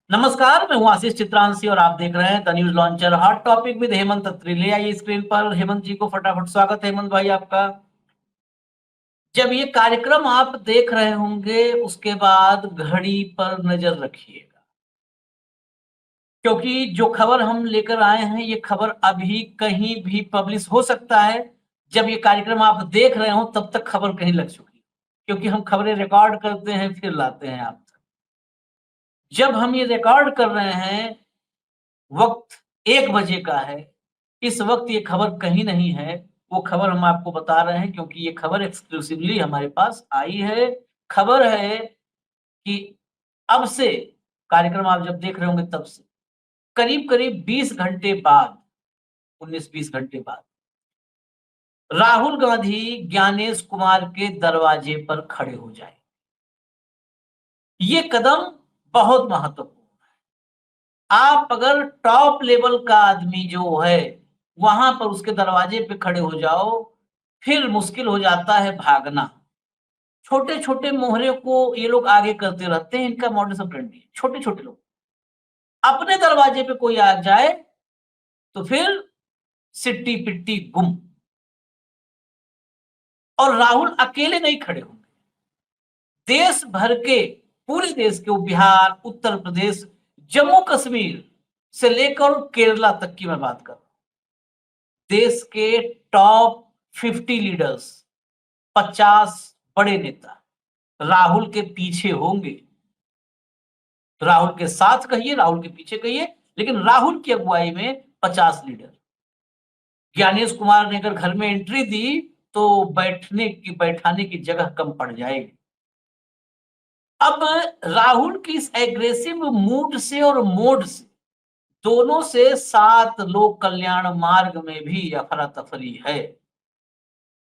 नमस्कार, मैं हूं आशीष चित्रांशी और आप देख रहे हैं the news launcher hot topic with Hemant Atri. ले आइए स्क्रीन पर हेमंत जी को फटाफट। स्वागत है हेमंत भाई आपका। जब ये कार्यक्रम आप देख रहे होंगे उसके बाद घड़ी पर नजर रखिएगा, क्योंकि जो खबर हम लेकर आए हैं ये खबर अभी कहीं भी पब्लिश हो सकता है। जब ये कार्यक्रम आप देख रहे हो तब तक खबर कहीं लग चुकी, क्योंकि हम खबरें रिकॉर्ड करते हैं फिर लाते हैं आप तक। जब हम ये रिकॉर्ड कर रहे हैं वक्त 1 बजे का है। इस वक्त ये खबर कहीं नहीं है। वो खबर हम आपको बता रहे हैं क्योंकि ये खबर एक्सक्लूसिवली हमारे पास आई है। खबर है कि अब से कार्यक्रम आप जब देख रहे होंगे तब से करीब-करीब 20 घंटे बाद, 19-20 घंटे बाद राहुल गांधी ज्ञानेश कुमार के दरवाजे पर खड़े हो जाएँ। ये कदम बहुत महत्वपूर्ण। आप अगर टॉप लेवल का आदमी जो है, वहां पर उसके दरवाजे पे खड़े हो जाओ, फिर मुश्किल हो जाता है भागना। छोटे-छोटे मोहरे को ये लोग आगे करते रहते हैं, इनका मॉडस ऑपरेंडी। छोटे-छोटे लोग। अपने दरवाजे पे कोई आ जाए, तो फिर सिट्टी-पिट्टी गुम। और राहुल अकेले नहीं खड़े होंगे। देश भर के, पूरे देश के, वो बिहार, उत्तर प्रदेश, जम्मू कश्मीर से लेकर केरला तक की मैं बात कर रहा हूं। देश के टॉप 50 लीडर्स, 50 बड़े नेता राहुल के पीछे होंगे। राहुल के साथ कहिए, राहुल के पीछे कहिए, लेकिन राहुल की अगुवाई में 50 लीडर। ज्ञानेश कुमार ने अगर घर में एंट्री दी तो बैठाने की जगह कम पड़ जाएगी। अब राहुल की इस एग्रेसिव मूड से और मोड से, दोनों से 7 लोक कल्याण मार्ग में भी अफरा तफरी है।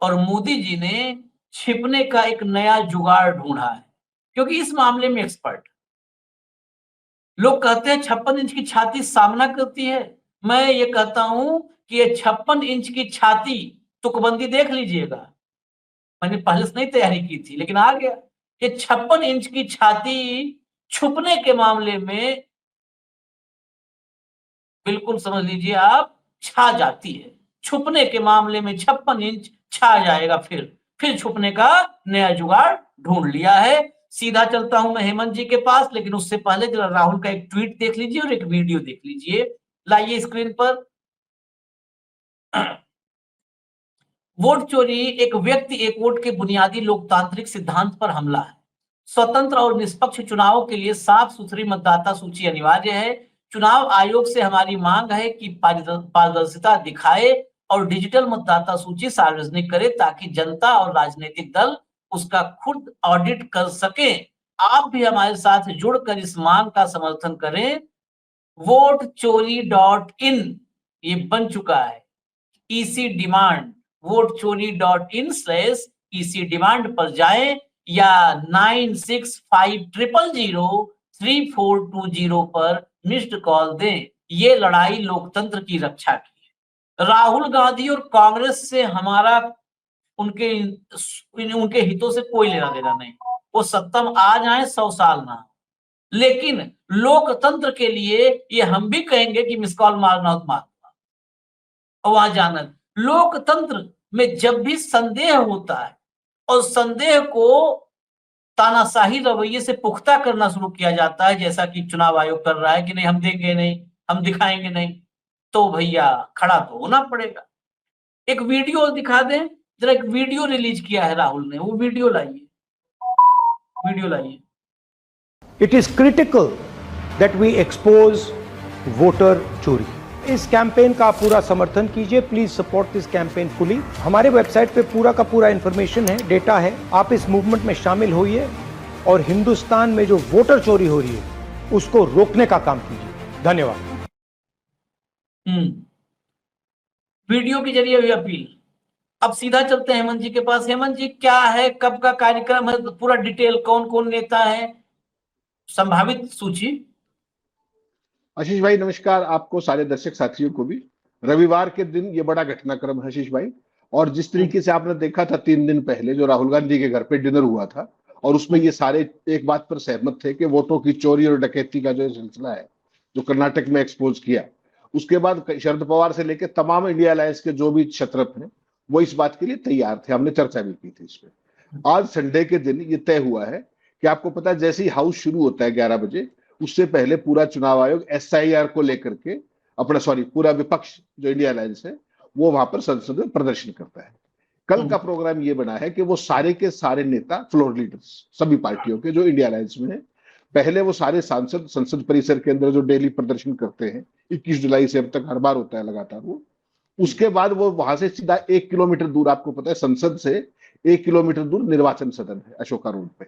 और मोदी जी ने छिपने का एक नया जुगाड़ ढूंढा है, क्योंकि इस मामले में एक्सपर्ट। लोग कहते हैं 56 इंच की छाती सामना करती है। मैं ये कहता हूं कि ये 56 इंच की छाती तुकबंदी देख लीजिएगा। मैंने पहले से नहीं तैयारी की थी, लेकिन आ गया। ये 56 इंच की छाती छुपने के मामले में बिल्कुल समझ लीजिए आप, छा जाती है। छुपने के मामले में 56 इंच छा जाएगा। फिर छुपने का नया जुगाड़ ढूंढ लिया है। सीधा चलता हूं मैं हेमंत जी के पास, लेकिन उससे पहले जरा राहुल का एक ट्वीट देख लीजिए और एक वीडियो देख लीजिए। लाइए स्क्रीन पर। वोट चोरी एक व्यक्ति एक वोट के बुनियादी लोकतांत्रिक सिद्धांत पर हमला है। स्वतंत्र और निष्पक्ष चुनाव के लिए साफ सुथरी मतदाता सूची अनिवार्य है। चुनाव आयोग से हमारी मांग है कि पारदर्शिता दिखाए और डिजिटल मतदाता सूची सार्वजनिक करे, ताकि जनता और राजनीतिक दल उसका खुद ऑडिट कर सके। आप भी हमारे साथ जुड़कर इस मांग का समर्थन करें। वोट चोरी .in ये बन चुका है ईसी डिमांड। वोट चोरी .in/ईसी डिमांड पर जाएं या 9650003420 पर मिस्ड कॉल दें। ये लड़ाई लोकतंत्र की रक्षा की है। राहुल गांधी और कांग्रेस से हमारा उनके उनके हितों से कोई लेना देना नहीं। वो सत्ता में आ जाए 100 साल ना, लेकिन लोकतंत्र के लिए ये हम भी कहेंगे कि मिस कॉल मारना हो तो मार, और वहां जाना। लोकतंत्र में जब भी संदेह होता है और संदेह को तानाशाही रवैये से पुख्ता करना शुरू किया जाता है, जैसा कि चुनाव आयोग कर रहा है कि नहीं हम देंगे नहीं, हम दिखाएंगे नहीं, तो भैया खड़ा तो होना पड़ेगा। एक वीडियो दिखा दें जरा। एक वीडियो रिलीज किया है राहुल ने, वो वीडियो लाइए, वीडियो लाइए। It is critical that we expose voter चोरी। इस कैंपेन का पूरा समर्थन कीजिए। Please support this campaign fully. हमारे वेबसाइट पे पूरा का पूरा इंफॉर्मेशन है, डेटा है। आप इस मूवमेंट में शामिल होइए और हिंदुस्तान में जो वोटर चोरी हो रही है उसको रोकने का काम कीजिए। धन्यवाद। वीडियो के जरिए हुई अपील। अब सीधा चलते हैं हेमंत जी के पास। हेमंत जी, क्या है, कब का कार्यक्रम है, पूरा डिटेल, कौन कौन नेता है, संभावित सूची। आशीष भाई नमस्कार, आपको सारे दर्शक साथियों को भी। रविवार के दिन ये बड़ा घटनाक्रम है आशीष भाई। और जिस तरीके से आपने देखा था 3 दिन पहले जो राहुल गांधी के घर पे डिनर हुआ था, और उसमें ये सारे एक बात पर सहमत थे कि वोटों की चोरी और डकैती का जो सिलसिला है जो कर्नाटक में एक्सपोज किया, उसके बाद शरद पवार से लेकर तमाम इंडिया अलायंस के जो भी क्षत्रप हैं वो इस बात के लिए तैयार थे। हमने चर्चा भी की थी इस पर। आज संडे के दिन ये तय हुआ है कि आपको पता है जैसे ही हाउस शुरू होता है 11 बजे, उससे पहले पूरा चुनाव आयोग SIR को लेकर के अपना पूरा विपक्ष जो इंडिया अलायंस है वो वहां पर संसद में प्रदर्शन करता है। कल का प्रोग्राम ये बना है कि वो सारे के सारे नेता, फ्लोर लीडर्स सभी पार्टियों के जो इंडिया अलायंस में है, पहले वो सारे सांसद संसद परिसर के अंदर जो डेली प्रदर्शन करते हैं 21 जुलाई से अब तक हर बार होता है लगातार वो, उसके बाद वो वहां से सीधा 1 किलोमीटर दूर, आपको पता है संसद से 1 किलोमीटर दूर निर्वाचन सदन है अशोका रोड पे,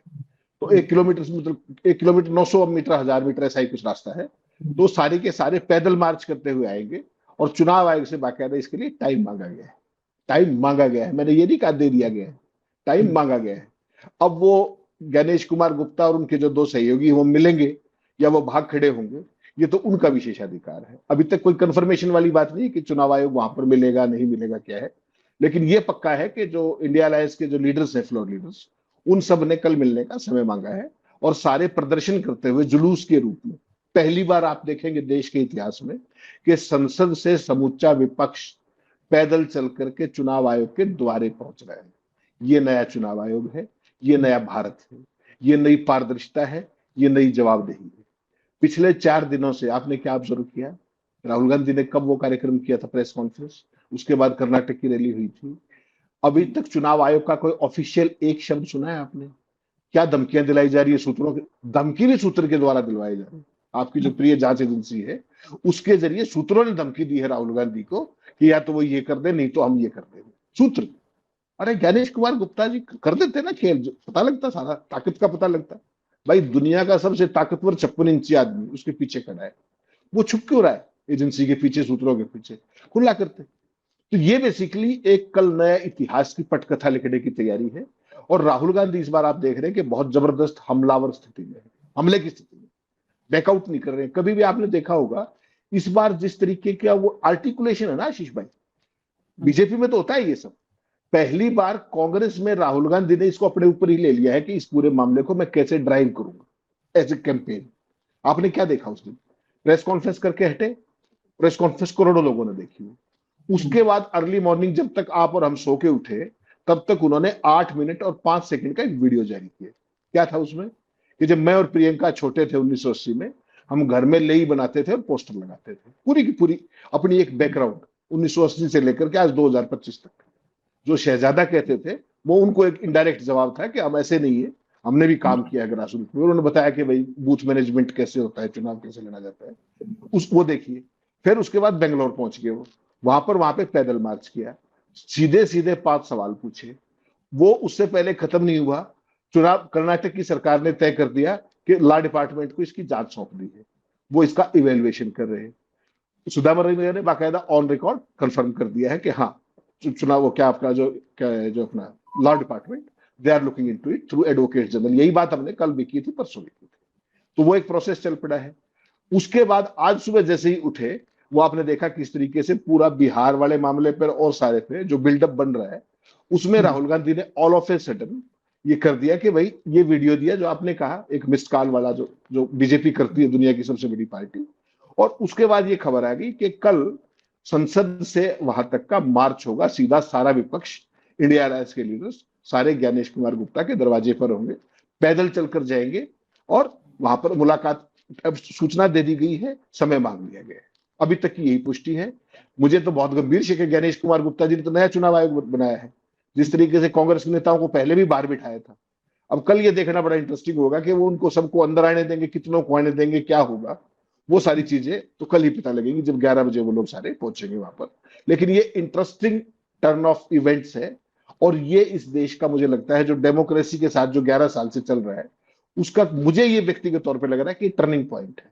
तो 1 किलोमीटर मतलब 1 किलोमीटर 900 मीटर 1000 मीटर ऐसा ही कुछ रास्ता है। तो सारे के सारे पैदल मार्च करते हुए आएंगे और चुनाव आयोग से बाकायदा इसके लिए टाइम मांगा गया है। टाइम मांगा गया है, मैंने ये नहीं कहा दे दिया गया है, टाइम मांगा गया है। अब वो गणेश कुमार गुप्ता और उनके जो 2 सहयोगी वो मिलेंगे या वो भाग खड़े होंगे, ये तो उनका विशेषाधिकार है। अभी तक कोई कंफर्मेशन वाली बात नहीं कि चुनाव आयोग वहां पर मिलेगा नहीं मिलेगा क्या है, लेकिन ये पक्का है कि जो इंडिया अलायंस के जो लीडर्स हैं, फ्लोर लीडर्स, उन सब ने कल मिलने का समय मांगा है और सारे प्रदर्शन करते हुए जुलूस के रूप में पहली बार आप देखेंगे देश के इतिहास में कि संसद से समूचा विपक्ष पैदल चल करके चुनाव आयोग के द्वारे पहुंच रहा है। ये नया चुनाव आयोग है, ये नया भारत है, ये नई पारदर्शिता है, ये नई जवाबदेही है। पिछले 4 दिनों से आपने क्या ऑब्जर्व किया? राहुल गांधी ने कब वो कार्यक्रम किया था, प्रेस कॉन्फ्रेंस, उसके बाद कर्नाटक की रैली हुई थी। अभी तक चुनाव आयोग का कोई ऑफिशियल एक शब्द सुना है आपने? क्या धमकियां दिलाई जा रही है सूत्रों के, धमकी भी सूत्र के द्वारा दिलवाई जा रही है। आपकी जो प्रिय जांच एजेंसी है उसके जरिए सूत्रों ने धमकी दी है राहुल गांधी को कि या तो वो ये कर दे नहीं तो हम ये कर देंगे। सूत्र, अरे गणेश कुमार गुप्ता जी कर देते ना खेल, पता लगता, सारा ताकत का पता लगता। भाई दुनिया का सबसे ताकतवर 56 इंची आदमी उसके पीछे खड़ा है, वो छुप क्यों रहा है एजेंसी के पीछे, सूत्रों के पीछे? खुला करते। तो ये बेसिकली एक कल नया इतिहास की पटकथा लिखने की तैयारी है और राहुल गांधी इस बार आप देख रहे हैं कि बहुत जबरदस्त हमलावर स्थिति में है, हमले की स्थिति में, बैकआउट नहीं कर रहे हैं। कभी भी आपने देखा होगा इस बार जिस तरीके का वो आर्टिकुलेशन है ना आशीष भाई, बीजेपी में तो होता है ये सब, पहली बार कांग्रेस में राहुल गांधी ने इसको अपने ऊपर ही ले लिया है कि इस पूरे मामले को मैं कैसे ड्राइव करूंगा एज ए कैंपेन। आपने क्या देखा उस दिन? प्रेस कॉन्फ्रेंस करके हटे, प्रेस कॉन्फ्रेंस करोड़ों लोगों ने देखी। उसके बाद अर्ली मॉर्निंग जब तक आप और हम सो के उठे तब तक उन्होंने 8 मिनट और 5 सेकंड का एक वीडियो जारी किया। क्या था उसमें? कि जब मैं और प्रियंका छोटे थे 1980 में, हम घर में लेई बनाते थे और पोस्टर लगाते थे, पूरी की पूरी अपनी एक बैकग्राउंड 1980 से लेकर के आज 2025 तक। जो शहजादा कहते थे वो उनको एक इनडायरेक्ट जवाब था कि हम ऐसे नहीं है, हमने भी काम किया है ग्रास रूट में। उन्होंने बताया कि भाई बूथ मैनेजमेंट कैसे होता है, चुनाव कैसे लड़ा जाता है, वो देखिए। फिर उसके बाद बेंगलोर पहुंच गए वो, वहां पे पैदल मार्च किया, सीधे सीधे 5 सवाल पूछे। वो उससे पहले खत्म नहीं हुआ, चुनाव कर्नाटक की सरकार ने तय कर दिया कि लॉ डिपार्टमेंट को इसकी जांच सौंप दी है, वो इसका इवेल्युएशन कर रहे हैं। सुधाकर ने बाकायदा ऑन रिकॉर्ड कंफर्म कर दिया है कि हाँ चुनाव वो क्या आपका जो अपना law department they are looking into it through advocate general. यही बात हमने कल भी की थी, परसों भी की थी। तो वो एक प्रोसेस चल पड़ा है। उसके बाद आज सुबह जैसे ही उठे वो आपने देखा किस तरीके से पूरा बिहार वाले मामले पर और सारे पे जो बिल्डअप बन रहा है उसमें राहुल गांधी ने ऑल ऑफ ए सडन ये कर दिया कि भाई ये वीडियो दिया जो आपने कहा एक मिस्ड कॉल वाला जो बीजेपी करती है दुनिया की सबसे बड़ी पार्टी। और उसके बाद ये खबर आ गई कि कल संसद से वहां तक का मार्च होगा, सीधा सारा विपक्ष, इंडिया अलायंस के लीडर्स सारे गणेश कुमार गुप्ता के दरवाजे पर होंगे, पैदल चलकर जाएंगे और वहां पर मुलाकात। अब सूचना दे दी गई है, समय मांग लिया गया है, अभी तक की यही पुष्टि है। मुझे तो बहुत गंभीर से कि गणेश कुमार गुप्ता जी ने तो नया चुनाव आयोग बनाया है, जिस तरीके से कांग्रेस के नेताओं को पहले भी बाहर बिठाया था। अब कल ये देखना बड़ा इंटरेस्टिंग होगा कि वो उनको सबको अंदर आने देंगे, कितनों को आने देंगे, क्या होगा, वो सारी चीजें तो कल ही पता लगेगी जब 11 बजे वो लोग सारे पहुंचेंगे वहां पर। लेकिन ये इंटरेस्टिंग टर्न ऑफ इवेंट्स है और ये इस देश का मुझे लगता है जो डेमोक्रेसी के साथ जो 11 साल से चल रहा है उसका मुझे ये व्यक्तिगत तौर पर लग रहा है कि टर्निंग पॉइंट है।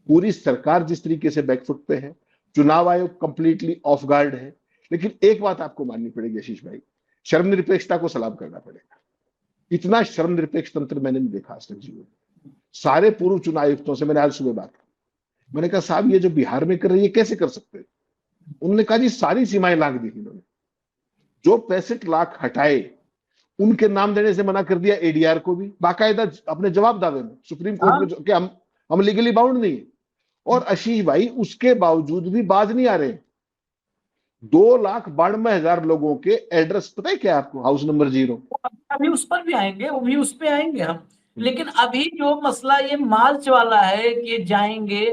पूरी सरकार जिस तरीके से बैकफुट पे है, चुनाव आयोग कंप्लीटली ऑफ गार्ड है। लेकिन एक बात आपको माननी पड़ेगी आशीष भाई, शर्मनिरपेक्षता को सलाम करना पड़ेगा। इतना शर्मनिरपेक्ष तंत्र मैंने नहीं देखा आज तक जीवन में। सारे पूर्व चुनाव आयुक्तों से मैंने आज सुबह बात की, मैंने कहा साहब ये जो बिहार में कर रही है कैसे कर सकते हैं? उन्होंने कहा जी सारी सीमाएं लांघ दी इन्होंने, जो 65 लाख हटाए उनके नाम देने से मना कर दिया, एडीआर को भी बाकायदा अपने जवाब दावे में सुप्रीम कोर्ट हाँ। में कि हम लीगली बाउंड नहीं है। और आशीष भाई उसके बावजूद भी बाज नहीं आ रहे। 2,92,000 लोगों के एड्रेस पता है क्या आपको? House number 0। अभी उस पर भी आएंगे, वो भी उस पे आएंगे हम। लेकिन अभी जो मसला ये मार्च वाला है कि जाएंगे,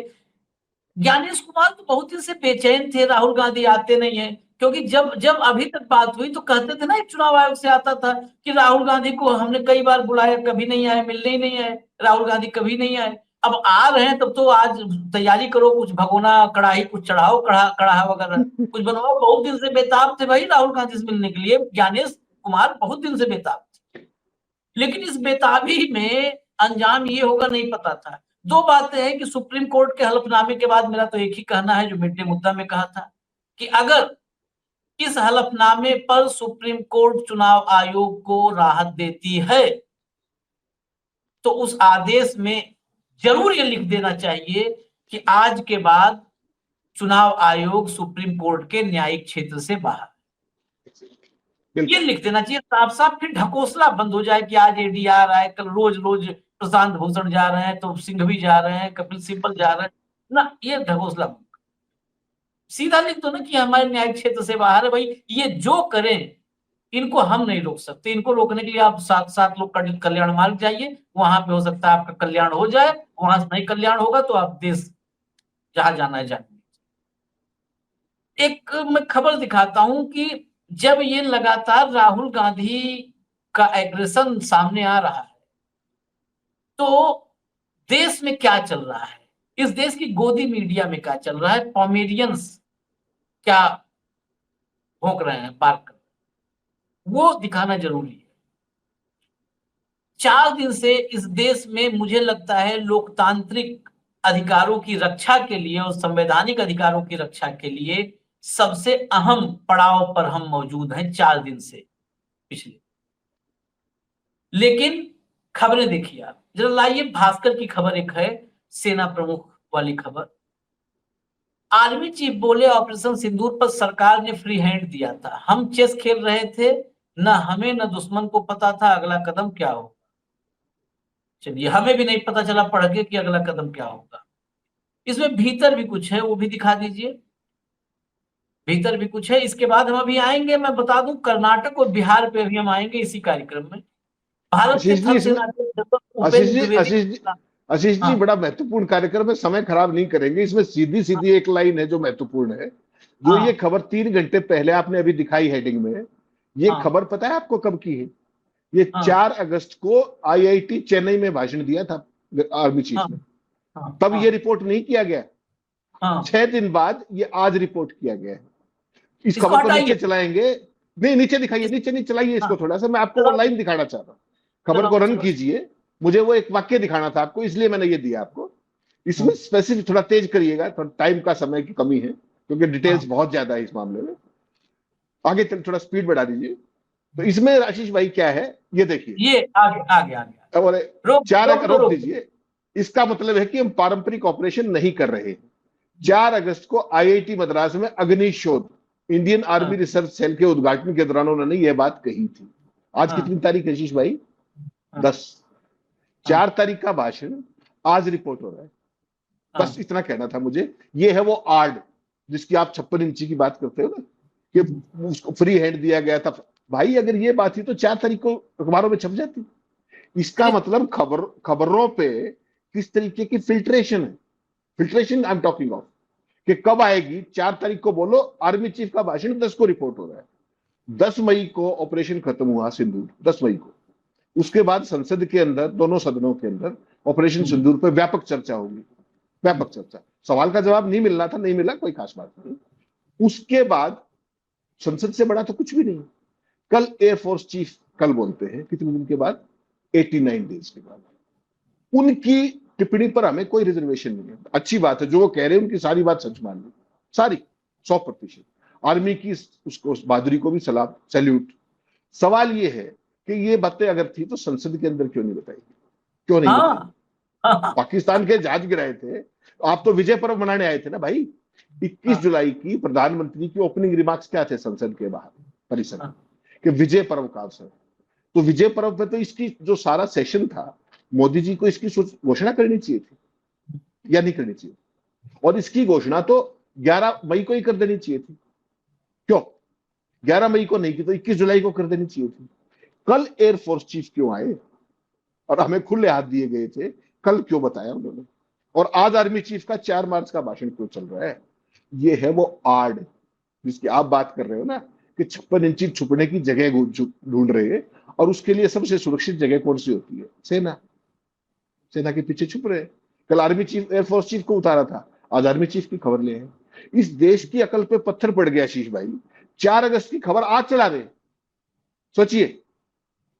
ज्ञानेश कुमार तो बहुत दिन से बेचैन थे, राहुल गांधी आते नहीं है। क्योंकि जब जब अभी तक बात हुई तो कहते थे ना, एक चुनाव आयोग से आता था कि राहुल गांधी को हमने कई बार बुलाया, कभी नहीं आए, मिलने ही नहीं आए, राहुल गांधी कभी नहीं आए। अब आ रहे हैं, तब तो आज तैयारी करो, कुछ भगोना कढ़ाई कुछ चढ़ाओ, कढ़ा वगैरह कुछ बनवाओ। बहुत दिन से बेताब थे भाई राहुल गांधी से मिलने के लिए, ज्ञानेश कुमार बहुत दिन से बेताब थे। लेकिन इस बेताबी में अंजाम ये होगा नहीं पता था। दो बातें हैं कि सुप्रीम कोर्ट के हलफनामे के बाद मेरा तो एक ही कहना है जो मिड डे मुद्दा में कहा था, कि अगर इस हलफनामे पर सुप्रीम कोर्ट चुनाव आयोग को राहत देती है तो उस आदेश में जरूर ये लिख देना चाहिए कि आज के बाद चुनाव आयोग सुप्रीम कोर्ट के न्यायिक क्षेत्र से बाहर। ये लिख देना चाहिए साफ साफ, फिर ढकोसला बंद हो जाए कि आज एडीआर आए, कल रोज रोज प्रशांत भूषण जा रहे हैं तो सिंघवी जा रहे हैं, कपिल सिब्बल जा रहे हैं ना, ये ढकोसला सीधा लिख दो ना कि हमारे न्यायिक क्षेत्र से बाहर है। भाई ये जो करें इनको हम नहीं रोक सकते, इनको रोकने के लिए आप 7 लोग कल्याण मार्ग जाइए, वहां पे हो सकता है आपका कल्याण हो जाए, वहां से नहीं कल्याण होगा तो आप देश जहां जाना है जाए। एक मैं खबर दिखाता हूं कि जब ये लगातार राहुल गांधी का एग्रेशन सामने आ रहा है तो देश में क्या चल रहा है, इस देश की गोदी मीडिया में क्या चल रहा है, पॉमेरियंस क्या भौंक रहे हैं, बात कर, वो दिखाना जरूरी है। 4 दिन से इस देश में मुझे लगता है लोकतांत्रिक अधिकारों की रक्षा के लिए और संवैधानिक अधिकारों की रक्षा के लिए सबसे अहम पड़ाव पर हम मौजूद हैं 4 दिन से पिछले। लेकिन खबरें देखिए आप जरा, लाइए भास्कर की खबर एक है, सेना प्रमुख वाली खबर। आर्मी चीफ बोले ऑपरेशन सिंदूर पर सरकार ने फ्री हैंड दिया था, हम चेस खेल रहे थे, न हमें न दुश्मन को पता था अगला कदम क्या होगा। चलिए, हमें भी नहीं पता चला पढ़ के कि अगला कदम क्या होगा। इसमें भीतर भी कुछ है, वो भी दिखा दीजिए। भीतर भी कुछ है। इसके बाद हम अभी आएंगे, मैं बता दूं, कर्नाटक और बिहार पे अभी हम आएंगे इसी कार्यक्रम में। भारत के आशीष जी थल इसमें सेनाध्यक्ष आशीष उपेंद्र जी द्विवेदी। आशीष जी आशीष जी हाँ, बड़ा महत्वपूर्ण कार्यक्रम है, समय खराब नहीं करेंगे। इसमें सीधी सीधी एक लाइन है जो महत्वपूर्ण है, जो हाँ, ये खबर 3 घंटे पहले आपने अभी दिखाई हेडिंग में। ये हाँ, खबर पता है आपको कब की है? ये हाँ, 4 अगस्त को आईआईटी चेन्नई में भाषण दिया था आर्मी चीफ हाँ, ने, हाँ, तब हाँ, ये रिपोर्ट नहीं किया गया। हाँ। 6 दिन बाद ये आज रिपोर्ट किया गया है। इस इसको खबर को नीचे हटाइए। चलाएंगे, नहीं नीचे दिखाइए, इस, नीचे नहीं चलाइए हाँ, इसको थोड़ा सा, मैं आपको वो चलो, लाइन दिखाना चाह रहा हूँ। खबर को चलो, रन चलो। कीजिए, मुझे वो एक वाक्य दिखाना था आपको, इसलिए मैंने ये दिया आपको। इसमें हाँ, स्पेसिफिक थोड़ा तेज करिएगा, थोड़ा टाइम का समय की कमी है क्योंकि डिटेल्स हाँ, बहुत ज्यादा है इस मामले में। आगे थोड़ा स्पीड बढ़ा दीजिए। तो इसमें आशीष भाई क्या है ये देखिए, ये आगे आगे आगे और रोक रोक दो, रोक रोक दो। दीजिए। इसका मतलब है कि हम पारंपरिक ऑपरेशन नहीं कर रहे हैं। 4 अगस्त को आईआईटी मद्रास में अग्नि शोध इंडियन आर्मी हाँ, रिसर्च सेल के उद्घाटन के दौरान उन्होंने यह बात कही थी। आज हाँ, कितनी तारीख है आशीष भाई? हाँ, 10। हाँ, 4 तारीख का भाषण, आज रिपोर्ट हो रहा है। हाँ, बस इतना कहना था मुझे। ये है वो आर्ड जिसकी आप 56 इंची की बात करते हो ना, कि उसको फ्री हैंड दिया गया था। भाई अगर ये बात थी तो 4 तारीख को अखबारों में छप जाती। इसका अरे, मतलब खबरों पे किस तरीके की फिल्ट्रेशन है, filtration I am talking of, कि कब आएगी। 4 तारीख को बोलो आर्मी चीफ का भाषण, 10 को रिपोर्ट हो रहा है। 10 मई को ऑपरेशन खत्म हुआ सिंदूर, 10 मई को। उसके बाद संसद के अंदर, दोनों सदनों के अंदर ऑपरेशन सिंदूर पर व्यापक चर्चा होगी, व्यापक चर्चा। सवाल का जवाब नहीं मिलना था, नहीं मिला, कोई खास बात नहीं। उसके बाद संसद से बड़ा तो कुछ भी नहीं। कल एयरफोर्स चीफ कल बोलते हैं, कितने दिन के बाद? 89 डेज के बाद। उनकी टिप्पणी पर हमें कोई रिजर्वेशन नहीं है, अच्छी बात है। जो वो कह रहे हैं उनकी सारी बात सच मान ली, सारी 100%। आर्मी की उसको उस बहादुरी को भी सलाम, सैल्यूट। सवाल ये है कि ये बातें अगर थी तो संसद के अंदर क्यों नहीं बताई, क्यों नहीं बताई? हाँ, हाँ, पाकिस्तान के जहाज गिराए थे, आप तो विजय पर्व मनाने आए थे ना भाई। 21 हाँ, जुलाई की प्रधानमंत्री की ओपनिंग रिमार्क्स क्या थे संसद के बाहर परिसर में? हाँ, कि विजय पर्व का अवसर। तो विजय पर्व पे तो इसकी जो सारा सेशन था, मोदी जी को इसकी घोषणा करनी चाहिए थी या नहीं करनी चाहिए, और इसकी घोषणा तो 11 मई को ही कर देनी चाहिए थी। क्यों 11 मई को नहीं की तो 21 जुलाई को कर देनी चाहिए थी। कल एयरफोर्स चीफ क्यों आए और हमें खुले हाथ दिए गए थे, कल क्यों बताया उन्होंने, और आज आर्मी चीफ का 4 मार्च का भाषण क्यों चल रहा है? ये है वो आड़ जिसकी आप बात कर रहे हो ना, कि 56 इंची छुपने की जगह ढूंढ रहे हैं, और उसके लिए सबसे सुरक्षित जगह कौन सी होती है? सेना। सेना के पीछे छुप रहे हैं। कल आर्मी चीफ एयरफोर्स चीफ को उतारा था, आज आर्मी चीफ की खबर ले हैं। इस देश की अकल पे पत्थर पड़ गया आशीष भाई, 4 अगस्त की खबर आज चला रहे। सोचिए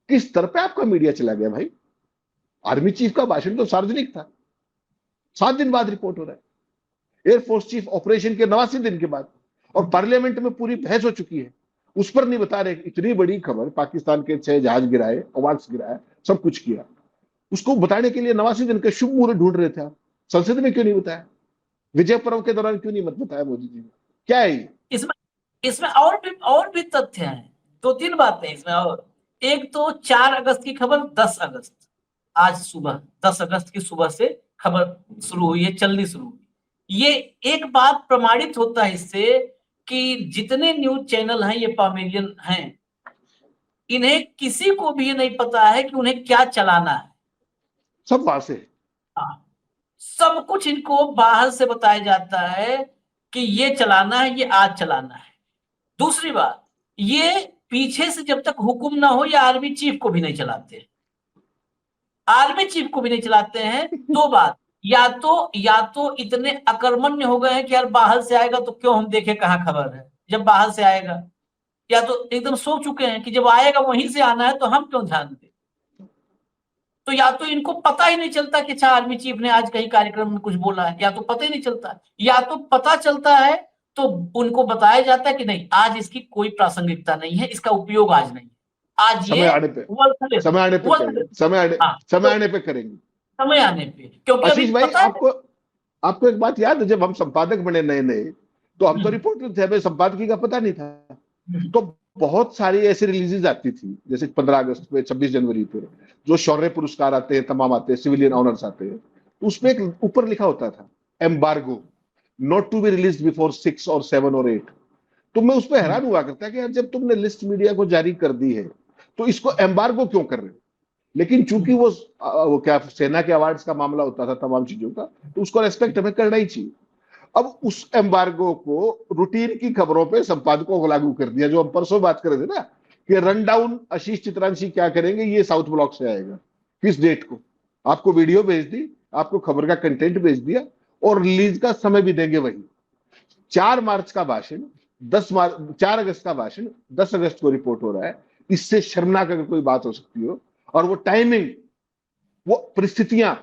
किस स्तर पे आपका मीडिया चला गया भाई। आर्मी चीफ का भाषण तो सार्वजनिक था, 7 दिन बाद रिपोर्ट हो रहा है। एयरफोर्स चीफ ऑपरेशन के 89 दिन के बाद, और पार्लियामेंट में पूरी बहस हो चुकी है, उस पर नहीं बता रहे। इतनी बड़ी खबर, पाकिस्तान के 6 जहाज गिराए, अवार्ड्स गिराया, सब कुछ किया, उसको बताने के लिए 89 दिन के शुभ मुहूर्त ढूंढ रहे थे आप। संसद में क्यों नहीं बताया? विजय पर्व के दौरान क्यों नहीं मत बताया मोदी जी ने? क्या है ये? इसमें और भी तथ्य हैं, 2-3 बातें इसमें। और एक तो 4 अगस्त की खबर 10 अगस्त, आज सुबह 10 अगस्त की सुबह से खबर शुरू हुई है, चलनी शुरू हुई। ये एक बात प्रमाणित होता है इससे कि जितने न्यूज चैनल हैं ये पामेलियन हैं, इन्हें किसी को भी ये नहीं पता है कि उन्हें क्या चलाना है। सब वहां से सब कुछ इनको बाहर से बताया जाता है कि ये चलाना है, ये आज चलाना है। दूसरी बात, ये पीछे से जब तक हुक्म ना हो, ये आर्मी चीफ को भी नहीं चलाते। आर्मी चीफ को भी नहीं चलाते हैं। 2 बात, या तो इतने अकर्मण्य हो गए हैं कि यार बाहर से आएगा तो क्यों हम देखें कहां खबर है, जब बाहर से आएगा। या तो एकदम सो चुके हैं कि जब आएगा वहीं से आना है तो हम क्यों ध्यान दें। तो या तो इनको पता ही नहीं चलता कि अच्छा आर्मी चीफ ने आज कहीं कार्यक्रम में कुछ बोला है, या तो पता ही नहीं चलता, या तो पता चलता है तो उनको बताया जाता है कि नहीं आज इसकी कोई प्रासंगिकता नहीं है, इसका उपयोग आज नहीं है, आज समय ये आने पे worthless समय आने पे है। करेंगे, हाँ, समय आने पे करेंगे। समय आने पे, क्योंकि अभी आशीष भाई, पता है। आपको एक बात याद है, जब हम संपादक बने नए नए, तो हम तो हम्म, रिपोर्टर थे, हमें संपादकीय का पता नहीं था। हम्म, तो बहुत सारी ऐसी रिलीजेस आती थी, जैसे 15 अगस्त पे, 26 जनवरी पे जो शौर्य पुरस्कार आते हैं, तमाम आते हैं, सिविलियन ऑनर्स आते हैं, उसमें एक ऊपर लिखा होता था embargo, not to be release before 6 और 7 और 8। तो मैं उस पर हैरान हुआ करता कि यार जब तुमने लिस्ट मीडिया को जारी कर दी है तो इसको एम्बार्गो क्यों कर रहे हो? लेकिन चूंकि वो क्या सेना के अवार्ड्स का मामला होता था, तमाम चीजों का, तो उसको रेस्पेक्ट हमें करना ही चाहिए। अब उस एम्बार्गो को रूटीन की खबरों पे संपादकों को लागू कर दिया, जो हम परसों बात कर रहे थे ना, कि रन डाउन आशीष चित्रांशी क्या करेंगे, ये साउथ ब्लॉक से आएगा, किस डेट को, आपको वीडियो भेज दी, आपको खबर का कंटेंट भेज दिया, और रिलीज का समय भी देंगे वही। 4 मार्च का भाषण 4 अगस्त का भाषण 10 अगस्त को रिपोर्ट हो रहा है। इससे शर्मनाक अगर कोई बात हो सकती हो, और वो टाइमिंग, वो परिस्थितियां,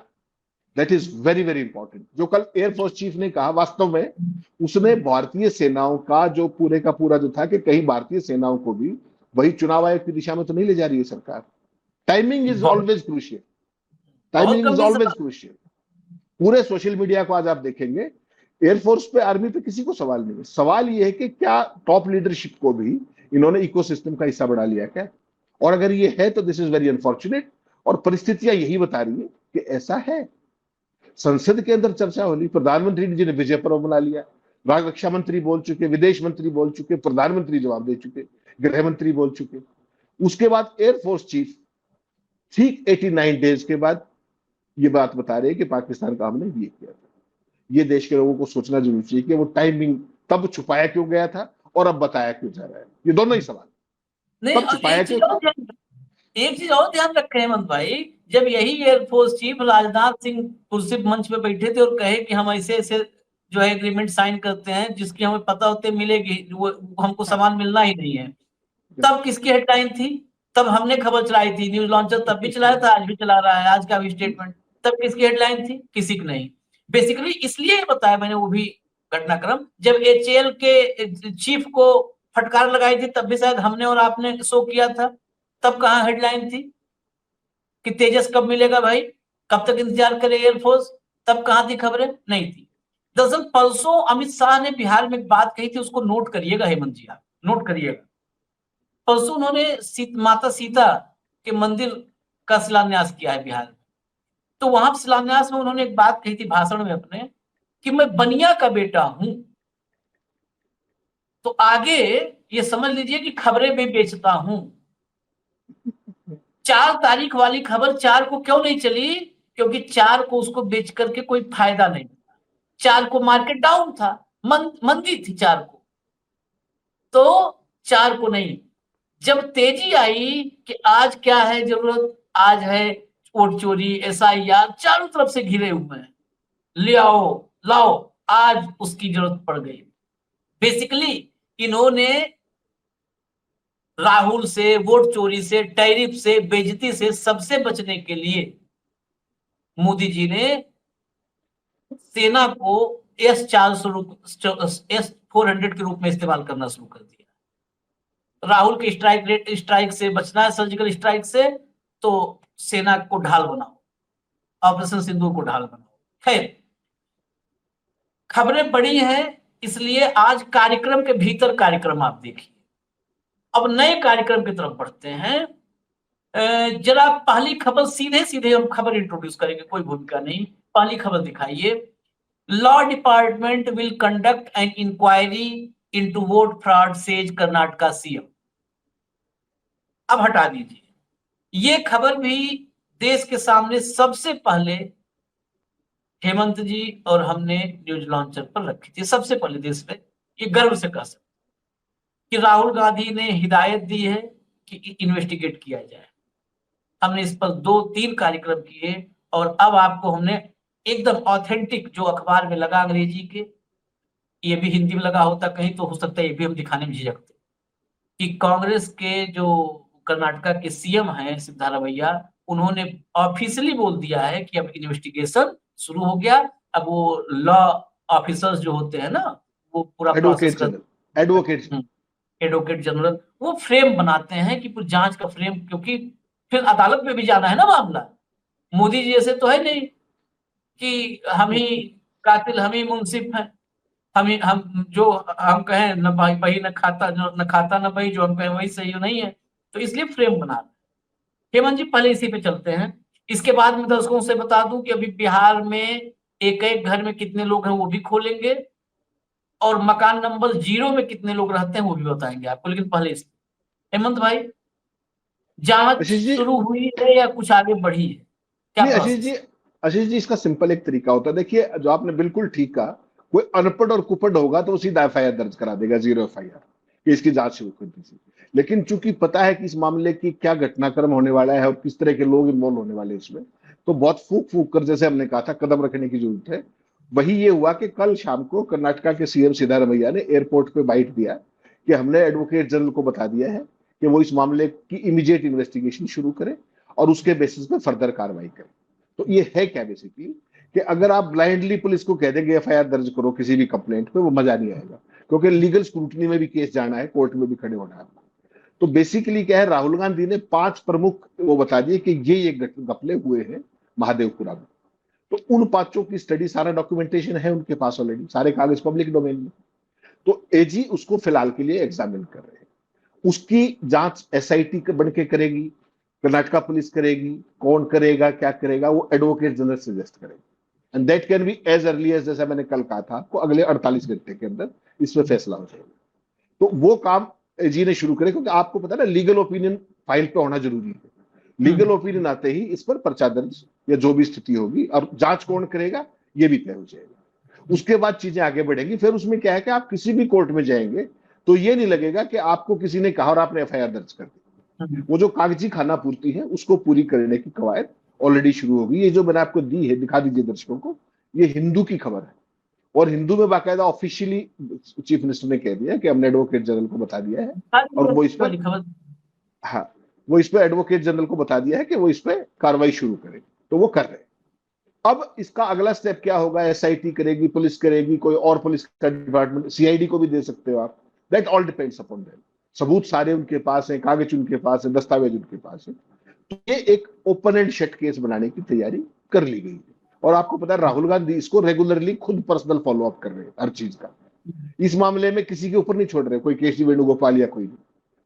that is very very important. जो कल एयरफोर्स चीफ ने कहा, वास्तव में उसने भारतीय सेनाओं का जो पूरे का पूरा जो था कि कहीं भारतीय सेनाओं को भी वही चुनाव आयोग की दिशा में तो नहीं ले जा रही है सरकार। Timing is always crucial, timing is always crucial. पूरे सोशल मीडिया को आज आप देखेंगे, एयरफोर्स पे, आर्मी पे किसी को सवाल नहीं है। सवाल यह है कि क्या टॉप लीडरशिप को भी इन्होंने इकोसिस्टम का हिस्सा बना लिया क्या? और अगर ये है तो दिस इज वेरी अनफॉर्चुनेट, और परिस्थितियां यही बता रही है कि ऐसा है। संसद के अंदर चर्चा हो रही, प्रधानमंत्री जी ने विजय पर्व मना लिया, रक्षा मंत्री बोल चुके, विदेश मंत्री बोल चुके, प्रधानमंत्री जवाब दे चुके, गृह मंत्री बोल चुके। उसके बाद एयरफोर्स चीफ ठीक 89 डेज के बाद ये बात बता रहे हैं कि पाकिस्तान का हमने ये किया था। ये देश के लोगों को सोचना जरूरी चाहिए कि वो टाइमिंग तब छुपाया क्यों गया था और अब बताया क्यों जा रहा है। ये दोनों ही सवाल, नहीं, तब छुपाया क्यों था? एक चीज और ध्यान रखें हेमंत भाई, जब यही एयरफोर्स चीफ राजनाथ सिंह कुर्सी मंच पे बैठे थे और कहे कि हम ऐसे ऐसे जो है एग्रीमेंट साइन करते हैं जिसकी हमें पता होते मिलेगी, वो हमको सामान मिलना ही नहीं है, तब किसकी हेडलाइन थी? तब हमने खबर चलाई थी, न्यूज लॉन्चर तब भी चलाया था, आज भी चला रहा है, आज का भी स्टेटमेंट। तब किसकी हेडलाइन थी? किसी की नहीं। बेसिकली इसलिए बताया मैंने वो भी घटनाक्रम, जब एचएएल के चीफ को फटकार लगाई थी तब भी शायद हमने और आपने शो किया था, तब कहां हेडलाइन थी कि तेजस कब मिलेगा भाई, कब तक इंतजार करे एयरफोर्स? तब कहां थी खबरें? नहीं थी। दरअसल परसों अमित शाह ने बिहार में एक बात कही थी, उसको नोट करिएगा हेमंत जी, आप नोट करिएगा। परसों उन्होंने माता सीता के मंदिर का शिलान्यास किया है बिहार में। तो वहां शिलान्यास में उन्होंने एक बात कही थी भाषण में अपने कि मैं बनिया का बेटा हूं। तो आगे ये समझ लीजिए कि खबरें भी बेचता हूं। 4 तारीख वाली खबर 4 को क्यों नहीं चली? क्योंकि 4 को उसको बेच करके कोई फायदा नहीं। 4 को मार्केट डाउन था, मंदी थी 4 को, तो 4 को नहीं। जब तेजी आई कि आज क्या है जरूरत, आज है वोट चोरी, SIR, चारों तरफ से घिरे हुए हैं, ले आओ लाओ, आज उसकी जरूरत पड़ गई। बेसिकली इन्होंने राहुल से, वोट चोरी से, टैरिफ से, बेइज्जती से, सबसे बचने के लिए मोदी जी ने सेना को S-400 के रूप में इस्तेमाल करना शुरू कर दिया। राहुल के स्ट्राइक से बचना है, सर्जिकल स्ट्राइक से, तो सेना को ढाल बनाओ, ऑपरेशन सिंदूर को ढाल बनाओ। खैर, खबरें बड़ी हैं, इसलिए आज कार्यक्रम के भीतर कार्यक्रम आप देखिए। अब नए कार्यक्रम की तरफ बढ़ते हैं। जरा पहली खबर, सीधे सीधे हम खबर इंट्रोड्यूस करेंगे, कोई भूमिका नहीं। पहली खबर दिखाइए। Law department will conduct an inquiry into vote fraud, says Karnataka CM। अब हटा दीजिए, ये खबर भी देश के सामने सबसे पहले हेमंत जी और हमने न्यूज लॉन्चर पर रखी थी, सबसे पहले देश में। ये गर्व से कह सकते कि राहुल गांधी ने हिदायत दी है कि इन्वेस्टिगेट किया जाए। हमने इस पर 2-3 कार्यक्रम किए और अब आपको हमने एकदम ऑथेंटिक, जो अखबार में लगा अंग्रेजी के, ये भी हिंदी में लगा होता कहीं तो हो सकता है ये भी हम दिखाने में झिझकते कि कांग्रेस के जो कर्नाटका के CM हैं सिद्धारमैया, उन्होंने ऑफिशियली बोल दिया है कि अब इन्वेस्टिगेशन शुरू हो गया। अब वो लॉ ऑफिसर्स जो होते हैं ना, वो पूरा प्रोसेस एडवोकेट जनरल वो फ्रेम बनाते हैं कि पूरी जांच का फ्रेम, क्योंकि फिर अदालत में भी जाना है ना मामला। मोदी जी ऐसे तो है नहीं कि हम ही कातिल, हम ही मुंसिफ हैं, हम जो हम कहें न बही न खाता, न बही, जो हम कहें वही सही नहीं है। तो इसलिए फ्रेम बना रहे। हेमंत जी, पहले इसी पे चलते हैं। इसके बाद में दर्शकों से बता दूं कि अभी बिहार में एक एक घर में कितने लोग हैं वो भी खोलेंगे, और मकान नंबर 0 में कितने लोग रहते हैं वो भी बताएंगे आपको। लेकिन पहले इस हेमंत भाई, जांच आशीष जी, शुरू हुई है या कुछ आगे बढ़ी है, क्या नहीं प्रोसेस? आशीष जी, इसका सिंपल एक तरीका होता है। देखिए, जो आपने बिल्कुल ठीक कहा, कोई अनपढ़ और कुपढ़ होगा तो सीधा FIR दर्ज करा देगा, 0 FIR, कि इसकी जांच शुरू कर दीजिए। लेकिन चूंकि पता है कि इस मामले की क्या घटनाक्रम होने वाला है और किस तरह के लोग इन्वॉल्व होने वाले हैं इसमें, तो बहुत फूक फूक कर, जैसे हमने कहा था, कदम रखने की जरूरत है। वही ये हुआ कि कल शाम को कर्नाटका के CM सिद्धारमैया ने एयरपोर्ट पे बाइट दिया कि हमने एडवोकेट जनरल को बता दिया है कि वो इस मामले की इमीडिएट इन्वेस्टिगेशन शुरू करें और उसके बेसिस पे फर्दर कार्रवाई करें। तो ये है क्या बेसिकली, कि अगर आप ब्लाइंडली पुलिस को कह देंगे FIR दर्ज करो किसी भी कंप्लेंट पे, वो मजा नहीं आएगा, क्योंकि लीगल स्क्रूटनी में भी केस जाना है, कोर्ट में भी खड़े होना है। तो बेसिकली क्या है, राहुल गांधी ने 5 प्रमुख वो बता दिए कि ये घपले हुए हैं महादेवपुरा में। तो उन 5 की स्टडी, सारा डॉक्यूमेंटेशन है उनके पास ऑलरेडी, सारे कागज पब्लिक डोमेन में। तो AG उसको फिलहाल के लिए एग्जामिन कर रहे हैं। उसकी जांच SIT बन के करेगी, कर्नाटका पुलिस करेगी। कौन करेगा, क्या करेगा, वो एडवोकेट जनरल सजेस्ट करेगा। And that can be as early as, जैसा मैंने कल कहा था आपको, अगले 48 घंटे के अंदर इस पर फैसला हो जाएगा। तो वो काम AG ने शुरू करे, क्योंकि आपको पता है ना, लीगल ओपिनियन फाइल पे होना जरूरी है। लीगल ओपिनियन आते ही इस पर पर्चा दर्ज या जो भी स्थिति होगी, और जांच कौन करेगा ये भी तय हो जाएगा। उसके बाद चीजें आगे बढ़ेंगी। फिर उसमें क्या है कि आप किसी भी कोर्ट में जाएंगे तो ये नहीं लगेगा कि आपको किसी ने कहा और आपने FIR दर्ज कर दी। वो जो कागजी खाना पूर्ति है उसको पूरी करने की कवायद ऑलरेडी शुरू होगी। ये जो मैंने आपको दी है, दिखा दीजिए दर्शकों को, ये हिंदू की खबर है, और हिंदू में बाकायदा ऑफिशियली चीफ मिनिस्टर ने कह दिया कि हमने एडवोकेट जनरल को बता दिया है, और वो इस पर, हाँ, वो इस पर एडवोकेट जनरल को बता दिया है कि वो इस पर कार्रवाई शुरू करे। तो वो कर रहे हैं। अब इसका अगला स्टेप क्या होगा, SIT करेगी, पुलिस करेगी, कोई और पुलिस का डिपार्टमेंट, CID को भी दे सकते हो आप। That all depends upon them. सबूत सारे उनके पास है, कागज उनके पास है, दस्तावेज उनके पास है। तो ये एक ओपन एंड शट केस बनाने की तैयारी कर ली गई है। और आपको पता है, राहुल गांधी इसको रेगुलरली खुद पर्सनल फॉलो अप कर रहे हैं हर चीज का। इस मामले में किसी के ऊपर नहीं छोड़ रहे, कोई KC वेणुगोपाल या कोई नहीं।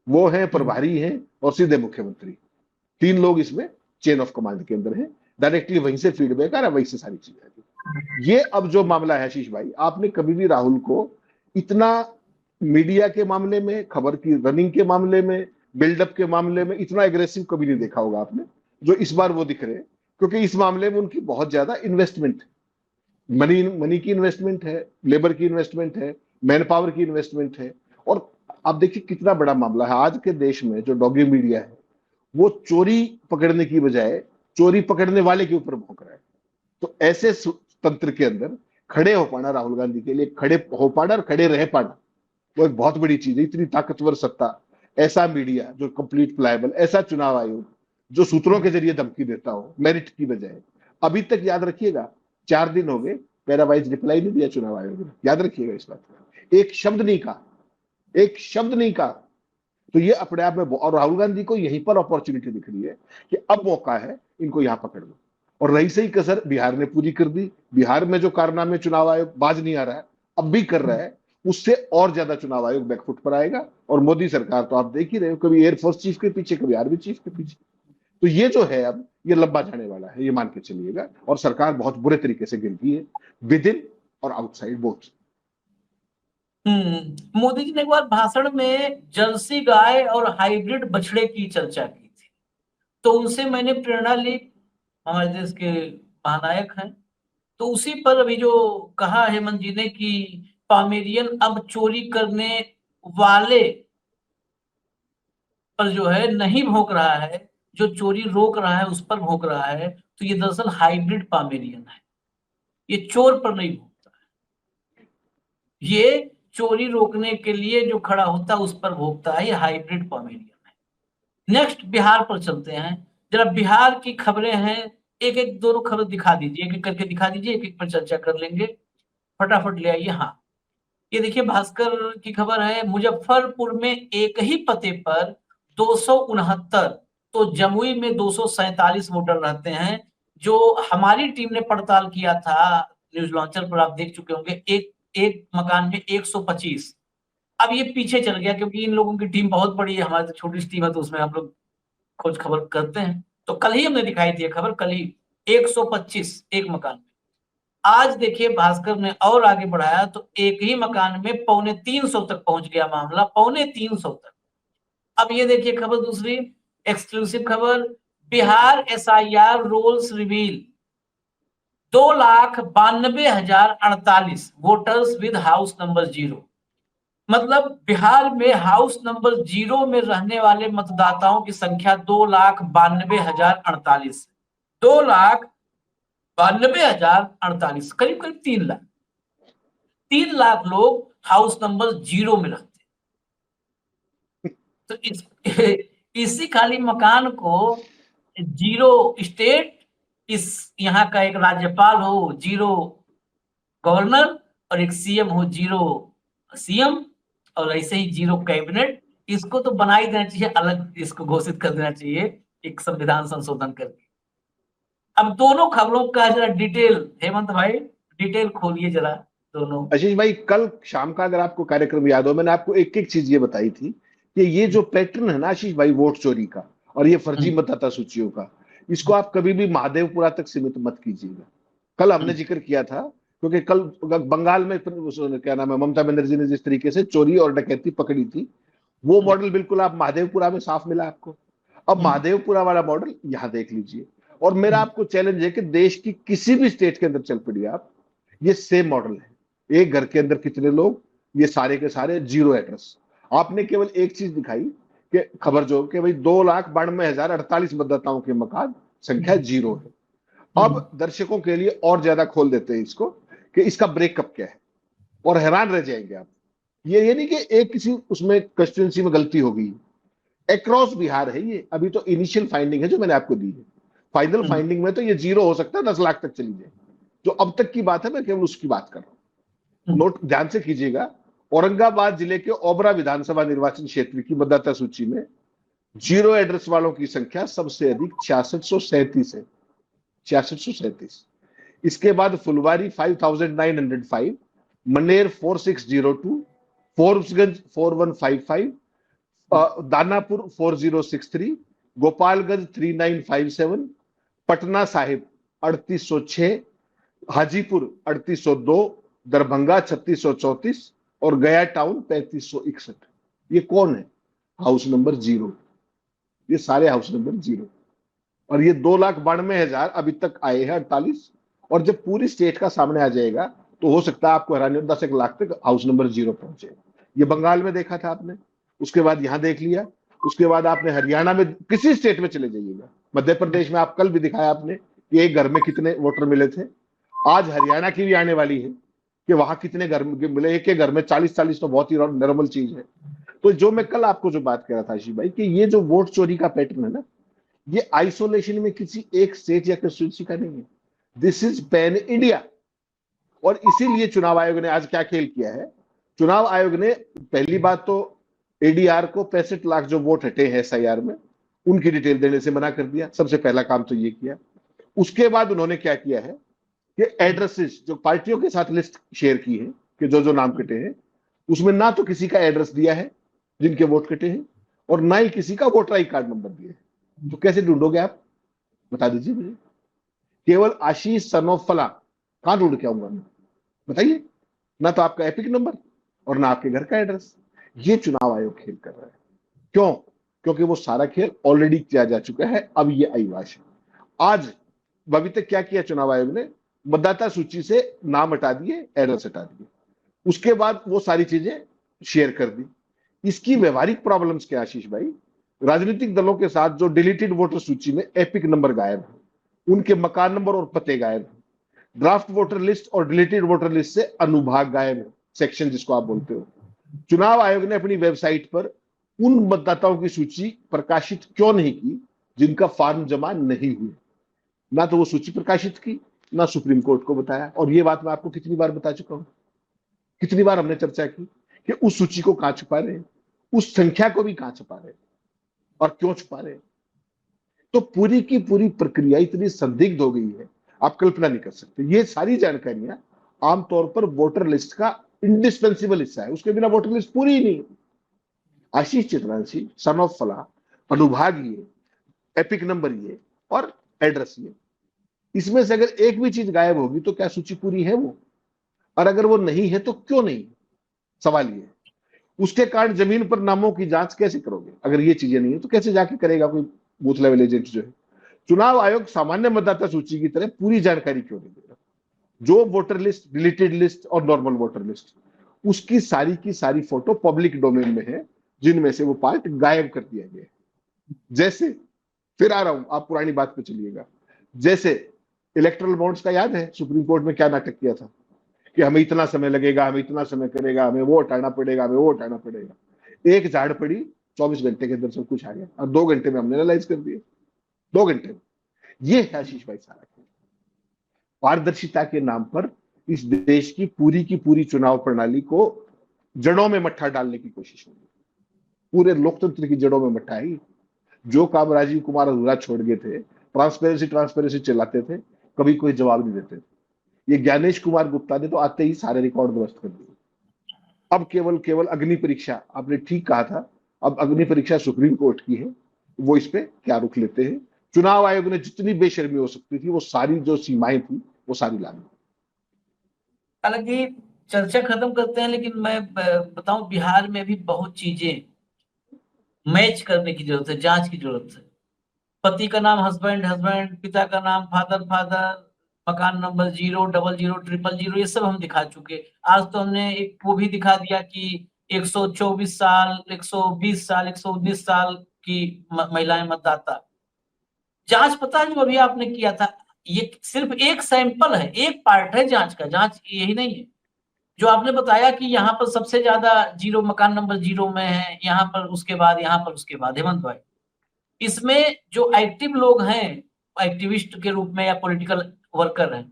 वो है प्रभारी हैं और सीधे मुख्यमंत्री। 3 लोग इसमें चेन ऑफ कमांड के अंदर हैं, डायरेक्टली वहीं से फीडबैक आ रहा है, वहीं से सारी चीजें आ रही। ये अब जो मामला है आशीष भाई, आपने कभी भी राहुल को इतना मीडिया के मामले में, खबर की रनिंग के मामले में, बिल्डअप के मामले में इतना एग्रेसिव कभी नहीं देखा होगा आपने, जो इस बार वो दिख रहे हैं। क्योंकि इस मामले में उनकी बहुत ज्यादा इन्वेस्टमेंट, मनी की इन्वेस्टमेंट है, लेबर की इन्वेस्टमेंट है, मैन पावर की इन्वेस्टमेंट है। और आप देखिए कितना बड़ा मामला है आज के देश में, जो डॉगी मीडिया है वो चोरी पकड़ने की बजाय चोरी पकड़ने वाले के ऊपर भौंक रहा है। तो ऐसे तंत्र के अंदर खड़े हो पाना राहुल गांधी के लिए, खड़े हो पाना और खड़े रह पाना, वो एक बहुत बड़ी चीज है। इतनी ताकतवर सत्ता, ऐसा मीडिया जो कंप्लीट प्लायबल, ऐसा चुनाव आयोग जो सूत्रों के जरिए धमकी देता हो मेरिट की बजाय। अभी तक याद रखिएगा 4 दिन हो गए, पैरावाइज रिप्लाई नहीं दिया चुनाव आयोग ने, याद रखिएगा इस बात का, एक शब्द नहीं कहा, एक शब्द नहीं कहा। तो ये अपने आप में, और राहुल गांधी को यहीं पर अपॉर्चुनिटी दिख रही है कि अब मौका है इनको यहां पकड़ लो। और रही सही कसर बिहार ने पूरी कर दी। बिहार में जो कारनामे चुनाव आयोग बाज नहीं आ रहा है, अब भी कर रहा है, उससे और ज्यादा चुनाव आयोग बैकफुट पर आएगा। और मोदी सरकार तो आप देख ही रहे हो, कभी एयरफोर्स चीफ के पीछे, कभी आर्मी चीफ के पीछे। तो ये जो है अब ये लंबा जाने वाला है, ये मान के चलिएगा। और सरकार बहुत बुरे तरीके से गिर गई है, विद इन और आउटसाइड बोथ। मोदी जी ने एक बार भाषण में जर्सी गाय और हाइब्रिड बछड़े की चर्चा की थी, तो उनसे मैंने प्रेरणा ली, हमारे देश के महानायक हैं। तो उसी पर अभी जो कहा हेमंत जी ने कि पामेरियन अब चोरी करने वाले पर जो है नहीं भौंक रहा है, जो चोरी रोक रहा है उस पर भौंक रहा है। तो ये दरअसल हाइब्रिड पामेरियन है, ये चोर पर नहीं भौंकता है, ये चोरी रोकने के लिए जो खड़ा होता है उस पर भौंकता है। ये हाइब्रिड पामेरियन है। नेक्स्ट बिहार पर चलते हैं, जरा बिहार की खबरें हैं, एक एक दोनों खबर दिखा दीजिए, एक एक करके दिखा दीजिए, एक एक पर चर्चा कर लेंगे, फटाफट ले आइए। हाँ, ये देखिए भास्कर की खबर है, मुजफ्फरपुर में एक ही पते पर 269, तो जमुई में 247 वोटर रहते हैं। जो हमारी टीम ने पड़ताल किया था, न्यूज लॉन्चर पर आप देख चुके होंगे, एक मकान में 125। अब ये पीछे चल गया क्योंकि इन लोगों की टीम बहुत बड़ी है, हमारी तो छोटी सी टीम है, तो उसमें हम लोग खोज खबर करते हैं। तो कल ही हमने दिखाई थी खबर, कल ही 125 एक मकान में। आज देखिए भास्कर ने और आगे बढ़ाया तो एक ही मकान में 250 तक पहुंच गया मामला, 350 तक। अब ये देखिए खबर दूसरी एक्सक्लूसिव खबर, Bihar SIR rolls reveal, 2,92,048 voters with house number 0। मतलब बिहार में हाउस नंबर 0 में रहने वाले मतदाताओं की संख्या 2,92,048, 2,92,048, करीब करीब 3 लाख लोग हाउस नंबर 0 में रहते। तो इसी खाली मकान को 0 स्टेट, इस यहाँ का एक राज्यपाल हो 0 गवर्नर, और एक CM हो 0 CM, और ऐसे ही 0 कैबिनेट। इसको तो बना ही देना चाहिए, अलग इसको घोषित कर देना चाहिए एक संविधान संशोधन करके। अब दोनों खबरों का जरा डिटेल, हेमंत भाई डिटेल खोलिए जरा दोनों। आशीष भाई, कल शाम का अगर आपको कार्यक्रम याद हो, मैंने आपको एक एक चीज ये बताई थी कि ये जो पैटर्न है ना आशीष भाई, वोट चोरी का और ये फर्जी मतदाता सूचियों का, इसको आप कभी भी महादेवपुरा तक सीमित मत कीजिएगा। कल हमने जिक्र किया था, क्योंकि कल बंगाल में क्या नाम है, ममता बनर्जी ने जिस तरीके से चोरी और डकैती पकड़ी थी, वो मॉडल बिल्कुल आप महादेवपुरा में साफ मिला आपको। अब महादेवपुरा वाला मॉडल यहां देख लीजिए। और मेरा आपको चैलेंज है कि देश की किसी भी स्टेट के अंदर चल पड़िए आप, ये सेम मॉडल है। एक घर के अंदर कितने लोग, ये सारे के सारे 0 एड्रेस। आपने केवल एक चीज दिखाई कि खबर जो कि भाई 2,92,048 मतदाताओं के मकान, संख्या 0 है। अब दर्शकों के लिए और ज्यादा खोल देते हैं इसको कि इसका ब्रेकअप क्या है, और हैरान रह जाएंगे आप। ये नहीं कि एक किसी उसमें कंस्टिट्यूंसी में गलती हो गई, अक्रॉस बिहार है ये। अभी तो इनिशियल फाइंडिंग है जो मैंने आपको दी है, फाइनल फाइंडिंग में तो ये 0 हो सकता है, 10 लाख तक चली जाए। जो अब तक की बात है मैं केवल उसकी बात कर रहा हूं। नोट ध्यान से कीजिएगा, औरंगाबाद जिले के ओबरा विधानसभा निर्वाचन क्षेत्र की मतदाता सूची में 0 एड्रेस वालों की संख्या सबसे अधिक 6637 है, 6637। इसके बाद फुलवारी 5905, मनेर 4602, फोर्ब्सगंज 4155, दानापुर 4063, गोपालगंज 3957, पटना साहिब 3806, हाजीपुर 3802, दरभंगा 3634 और गया टाउन 3561। ये कौन है? House number 0। ये सारे हाउस नंबर 0 और ये 2,92,000 अभी तक आए हैं 48। और जब पूरी स्टेट का सामने आ जाएगा तो हो सकता है आपको हैरानी हो 10 लाख तक हाउस नंबर 0 पहुंचे। ये बंगाल में देखा था आपने, उसके बाद यहां देख लिया, उसके बाद आपने हरियाणा में, किसी स्टेट में चले जाइएगा, मध्य प्रदेश में आप कल भी दिखाया आपने कि एक घर में कितने वोटर मिले थे। आज हरियाणा की भी आने वाली है कि वहां कितने घर मिले। एक के घर में 40-40 तो बहुत ही नॉर्मल चीज है। तो जो मैं कल आपको जो बात कह रहा था आशीष भाई कि ये जो वोट चोरी का पैटर्न है ना, ये आइसोलेशन में किसी एक स्टेट या कंस्टिट्यूंसी का नहीं है, दिस इज पैन इंडिया। और इसीलिए चुनाव आयोग ने आज क्या खेल किया है, चुनाव आयोग ने पहली बात तो एडीआर को 65 लाख जो वोट हटे हैं एसआईआर में, उनकी डिटेल देने से मना कर दिया। सबसे पहला काम तो ये किया। उसके बाद उन्होंने क्या किया है कि एड्रेसेस जो पार्टियों के साथ लिस्ट शेयर की है कि जो जो नाम कटे हैं, उसमें ना तो किसी का एड्रेस दिया है जिनके वोट कटे हैं और ना ही किसी का वोटर आई कार्ड नंबर दिया है। तो कैसे ढूंढोगे आप, बता दीजिए मुझे। केवल आशीष सन ऑफ फला कहां ढूंढ के आऊंगा मैं, बताइए। ना तो आपका एपिक नंबर और ना आपके घर का एड्रेस। ये चुनाव आयोग खेल कर रहा है। क्यों? क्योंकि वो सारा खेल ऑलरेडी किया जा चुका है, अब ये अविवाश है। आज अभी तक क्या किया चुनाव आयोग ने, मतदाता सूची से नाम हटा दिए, एड्रेस हटा दिए, उसके बाद वो सारी चीजें शेयर कर दी। इसकी व्यवहारिक प्रॉब्लम्स क्या आशीष भाई, राजनीतिक दलों के साथ जो डिलीटेड वोटर सूची में एपिक नंबर गायब है, उनके मकान नंबर और पते गायब है, ड्राफ्ट वोटर लिस्ट और डिलीटेड वोटर लिस्ट से अनुभाग गायब है, सेक्शन जिसको आप बोलते हो। चुनाव आयोग ने अपनी वेबसाइट पर उन मतदाताओं की सूची प्रकाशित क्यों नहीं की जिनका फॉर्म जमा नहीं हुए। ना तो वो सूची प्रकाशित की, ना सुप्रीम कोर्ट को बताया। और ये बात मैं आपको कितनी बार बता चुका हूं, कितनी बार हमने चर्चा की कि उस सूची को कहां छुपा रहे हैं, उस संख्या को भी कहां छुपा रहे हैं और क्यों छुपा रहे हैं। तो पूरी की पूरी प्रक्रिया इतनी संदिग्ध हो गई है, आप कल्पना नहीं कर सकते। ये सारी जानकारियां आमतौर पर वोटर लिस्ट का इंडिस्पेंसिबल हिस्सा है, उसके बिना वोटर लिस्ट पूरी ही नहीं। आशीष चितरांशी, सन ऑफ फला, अनुभाग ये, एपिक नंबर ये और एड्रेस ये, इसमें से अगर एक भी चीज गायब होगी तो क्या सूची पूरी है वो? और अगर वो नहीं है तो क्यों नहीं? सवाल ये है। उसके कारण जमीन पर नामों की जांच कैसे करोगे? अगर ये चीजें नहीं है तो कैसे जाके करेगा कोई बूथ लेवल एजेंट जो है? चुनाव आयोग सामान्य मतदाता सूची की तरह पूरी जानकारी क्यों नहीं देगा? जो वोटर लिस्ट, डिलीटेड लिस्ट और नॉर्मल वोटर लिस्ट, उसकी सारी की सारी फोटो पब्लिक डोमेन में है, जिनमें से वो पार्ट गायब कर दिया गया है। जैसे, फिर आ रहा हूं, आप पुरानी बात पे चलिएगा। जैसे इलेक्टरल बॉन्ड्स का याद है सुप्रीम कोर्ट में क्या नाटक किया था कि हमें इतना समय लगेगा, हमें इतना समय करेगा, हमें वो हटाना पड़ेगा, हमें वो हटाना पड़ेगा। एक झाड़ पड़ी, 24 घंटे के अंदर सब कुछ आ गया और 2 घंटे में हमने एनालाइज कर दिए। 2 घंटे में। ये है आशीष भाई सारा खेल। पारदर्शिता के नाम पर इस देश की पूरी चुनाव प्रणाली को जड़ों में मट्ठा डालने की कोशिश होगी। पूरे लोकतंत्र की जड़ों में मट्ठा है। जो काम राजीव कुमार अधूरा छोड़ गए थे, ट्रांसपेरेंसी चिल्लाते थे, कभी कोई जवाब नहीं देते थे। ये ज्ञानेश कुमार गुप्ता ने तो आते ही सारे रिकॉर्ड ध्वस्त कर दिए। अब केवल अग्नि परीक्षा, आपने ठीक कहा था, अब अग्नि परीक्षा सुप्रीम कोर्ट की है, वो इस पे क्या रुख लेते हैं। चुनाव आयोग ने जितनी बेशर्मी हो सकती थी वो सारी जो सीमाएं थी वो सारी ला दी। हालांकि चर्चा खत्म करते हैं, लेकिन मैं बताऊं बिहार में भी बहुत चीजें मैच करने की जरूरत है, जांच की जरूरत है। पति का नाम हस्बैंड, पिता का नाम फादर, मकान नंबर 0, 00, 000, ये सब हम दिखा चुके। आज तो हमने एक वो भी दिखा दिया कि 124 साल, 120 साल, 119 साल की महिलाएं मतदाता। जांच पता है जो अभी आपने किया था, ये सिर्फ एक सैंपल है, एक पार्ट है जांच का। जांच यही नहीं है जो आपने बताया कि यहाँ पर सबसे ज्यादा 0, मकान नंबर 0 में है, यहाँ पर उसके बाद, यहाँ पर उसके बाद। हेमंत भाई, इसमें जो एक्टिव लोग हैं, एक्टिविस्ट के रूप में या पॉलिटिकल वर्कर हैं,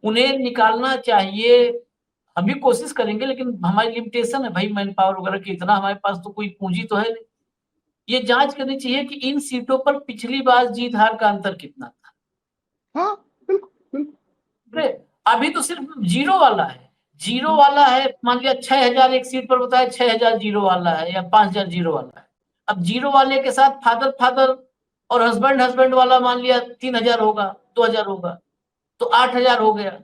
उन्हें निकालना चाहिए। हम भी कोशिश करेंगे, लेकिन हमारी लिमिटेशन है भाई, मैन पावर वगैरह की, इतना हमारे पास तो कोई पूंजी तो है नहीं। ये जांच करनी चाहिए कि इन सीटों पर पिछली बार जीत हार का अंतर कितना था। हाँ, बिल्कुल। अभी तो सिर्फ 0 वाला है, 0 वाला है। मान लिया 6,000 एक सीट पर बताया, 6,000 0 वाला है या 5,000 0 वाला है। अब 0 वाले के साथ फादर और हस्बैंड वाला मान लिया 3000 होगा, 2000 होगा, तो 8000 हो गया,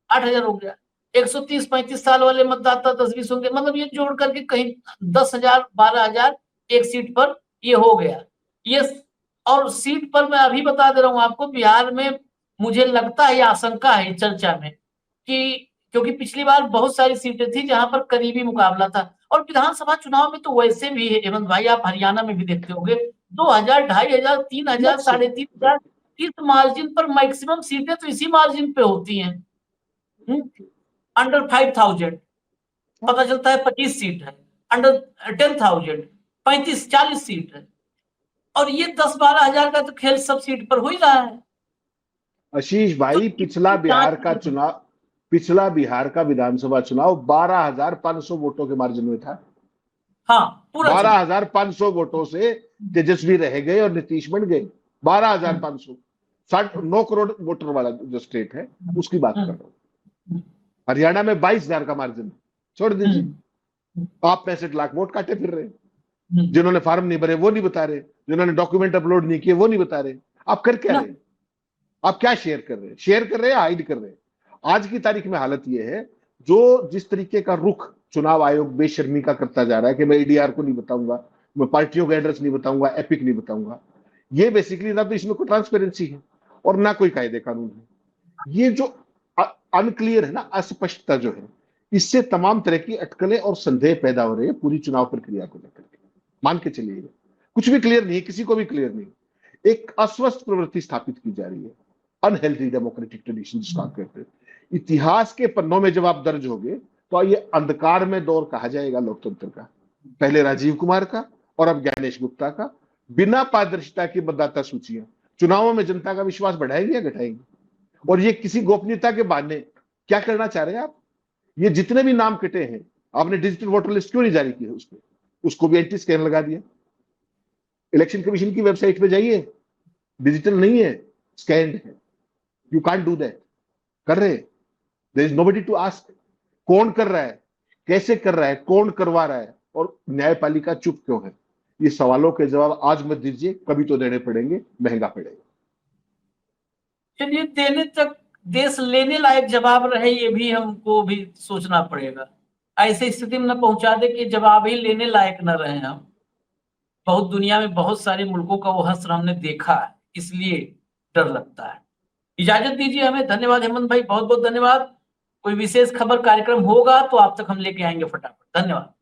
8000 हो गया। 130-35 साल वाले मतदाता 10-20 होंगे, मतलब ये जोड़ करके कहीं 10,000 12,000 एक सीट पर ये हो गया। ये और सीट पर मैं अभी बता दे रहा हूं आपको, बिहार में मुझे लगता है, आशंका है चर्चा में कि क्योंकि पिछली बार बहुत सारी सीटें थी जहां पर करीबी मुकाबला था, और विधानसभा चुनाव में तो वैसे भी है हेमंत भाई, आप हरियाणा में भी देखते होंगे 2000, 2500, 3000, 3500, इस मार्जिन पर मैक्सिमम सीटें तो इसी मार्जिन पे होती हैं। अंडर 5000 पता चलता है 25 सीट है, अंडर 10,000 35-40 सीट है, और ये 10-12 हजार का तो खेल सब सीट पर हो ही रहा है। आशीष भाई, पिछला बिहार का विधानसभा चुनाव 12,500 वोटों के मार्जिन में था। हाँ, पूरा 12,500 वोटों से तेजस्वी रह गए और नीतीश बन गए। 12,500, 9 करोड़ वोटर वाला जो स्टेट है उसकी बात कर रहा हूं। हरियाणा में 22,000 का मार्जिन, छोड़ दीजिए। आप 65 लाख वोट काटे फिर रहे, जिन्होंने फॉर्म नहीं भरे वो नहीं बता रहे, जिन्होंने डॉक्यूमेंट अपलोड नहीं किए वो नहीं बता रहे। आप कर क्या रहे? आप क्या शेयर कर रहे हैं? शेयर कर रहे हैं, हाइड कर रहे हैं? आज की तारीख में हालत यह है, जो जिस तरीके का रुख चुनाव आयोग बेशर्मी का करता जा रहा है कि मैं ईडीआर को नहीं बताऊंगा, मैं पार्टियों का एड्रेस नहीं बताऊंगा, एपिक नहीं बताऊंगा, ये बेसिकली ना तो इसमें कोई ट्रांसपेरेंसी है और ना कोई कायदे कानून है। ये जो अनक्लियर है ना, अस्पष्टता जो है, इससे तमाम तरह की अटकलें और संदेह पैदा हो रहे हैं पूरी चुनाव प्रक्रिया को लेकर के। मान के चलिए कुछ भी क्लियर नहीं है, किसी को भी क्लियर नहीं। एक अस्वस्थ प्रवृत्ति स्थापित की जा रही है, अनहेल्दी डेमोक्रेटिक ट्रेडिशन जिसको आप कहते हैं। इतिहास के पन्नों में जब आप दर्ज होगे तो ये अंधकार में दौर कहा जाएगा लोकतंत्र का, पहले राजीव कुमार का और अब ज्ञानेश गुप्ता का। बिना पारदर्शिता की मतदाता सूचियां चुनावों में जनता का विश्वास बढ़ाएंगे या घटाएंगे? और ये किसी गोपनीयता के बहाने क्या करना चाह रहे हैं आप? ये जितने भी नाम कटे हैं, आपने डिजिटल वोटर लिस्ट क्यों नहीं जारी की है? उसको भी एंटी स्कैन लगा दिया। इलेक्शन कमीशन की वेबसाइट पे जाइए, डिजिटल नहीं है, स्कैन्ड है। You can't do that. कर रहे, there is nobody to ask. कौन कर रहा है, कैसे कर रहा है, कौन करवा रहा है, और न्यायपालिका चुप क्यों है? ये सवालों के जवाब आज मत दीजिए, कभी तो देने पड़ेंगे, महंगा पड़ेगा। चलिए, देने तक देश लेने लायक जवाब रहे, ये भी हमको भी सोचना पड़ेगा। ऐसी स्थिति में न पहुंचा दे कि जवाब ही लेने लायक न रहे हम। बहुत दुनिया में बहुत सारे मुल्कों का वो हश्र हमने देखा है, इसलिए डर लगता है। इजाजत दीजिए हमें। धन्यवाद हेमंत भाई, बहुत बहुत धन्यवाद। कोई विशेष खबर कार्यक्रम होगा तो आप तक हम लेके आएंगे फटाफट। धन्यवाद।